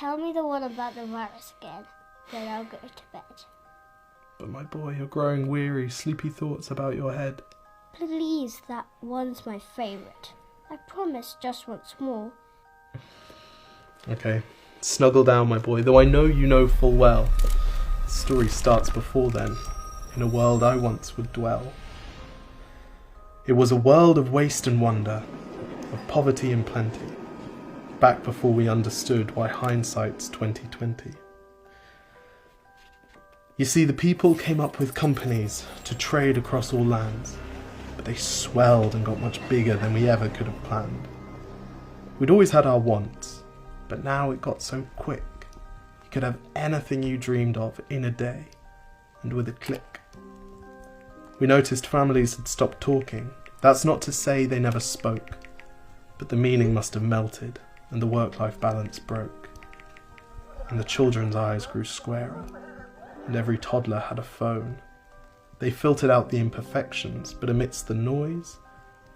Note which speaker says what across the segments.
Speaker 1: Tell me the one about the virus again, then I'll go to bed.
Speaker 2: But my boy, you're growing weary, sleepy thoughts about your head.
Speaker 1: Please, that one's my favourite. I promise just once more.
Speaker 2: Okay, snuggle down, my boy, though I know you know full well. The story starts before then, in a world I once would dwell. It was a world of waste and wonder, of poverty and plenty, back before we understood why hindsight's 2020. You see, the people came up with companies to trade across all lands, but they swelled and got much bigger than we ever could have planned. We'd always had our wants, but now it got so quick. You could have anything you dreamed of in a day, and with a click. We noticed families had stopped talking. That's not to say they never spoke, but the meaning must have melted, and the work-life balance broke. And the children's eyes grew squarer, and every toddler had a phone. They filtered out the imperfections, but amidst the noise,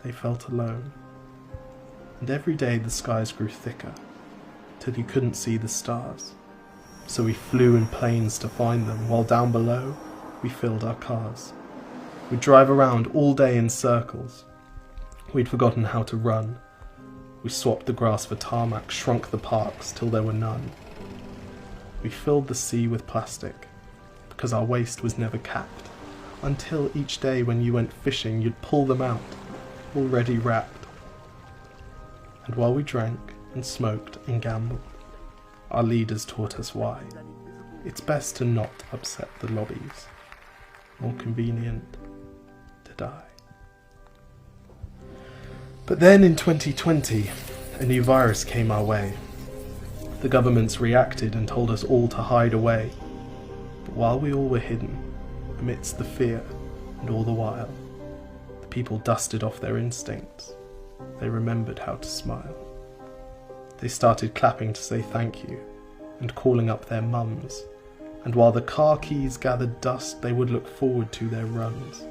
Speaker 2: they felt alone. And every day the skies grew thicker, till you couldn't see the stars. So we flew in planes to find them, while down below, we filled our cars. We'd drive around all day in circles. We'd forgotten how to run. We swapped the grass for tarmac, shrunk the parks till there were none. We filled the sea with plastic, because our waste was never capped, until each day when you went fishing you'd pull them out, already wrapped. And while we drank and smoked and gambled, our leaders taught us why. It's best to not upset the lobbies, more convenient to die. But then in 2020, a new virus came our way. The governments reacted and told us all to hide away. But while we all were hidden, amidst the fear and all the while, the people dusted off their instincts. They remembered how to smile. They started clapping to say thank you and calling up their mums. And while the car keys gathered dust, they would look forward to their runs.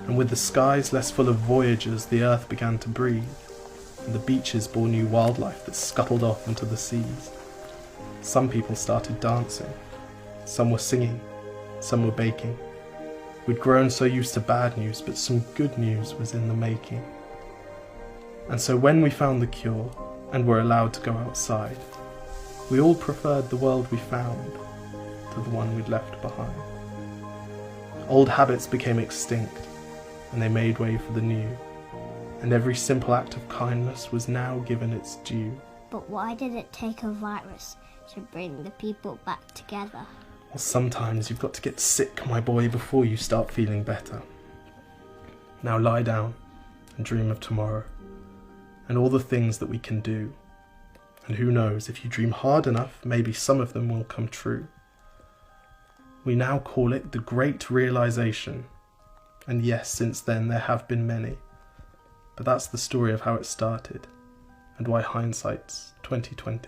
Speaker 2: And with the skies less full of voyagers, the earth began to breathe, and the beaches bore new wildlife that scuttled off into the seas. Some people started dancing, some were singing, some were baking. We'd grown so used to bad news, but some good news was in the making. And so when we found the cure, and were allowed to go outside, we all preferred the world we found to the one we'd left behind. Old habits became extinct, and they made way for the new, and every simple act of kindness was now given its due.
Speaker 1: But why did it take a virus to bring the people back together?
Speaker 2: Well, sometimes you've got to get sick, my boy, before you start feeling better. Now lie down and dream of tomorrow, and all the things that we can do. And who knows, if you dream hard enough, maybe some of them will come true. We now call it the Great Realization. And yes, since then there have been many. But that's the story of how it started, and why hindsight's 2020.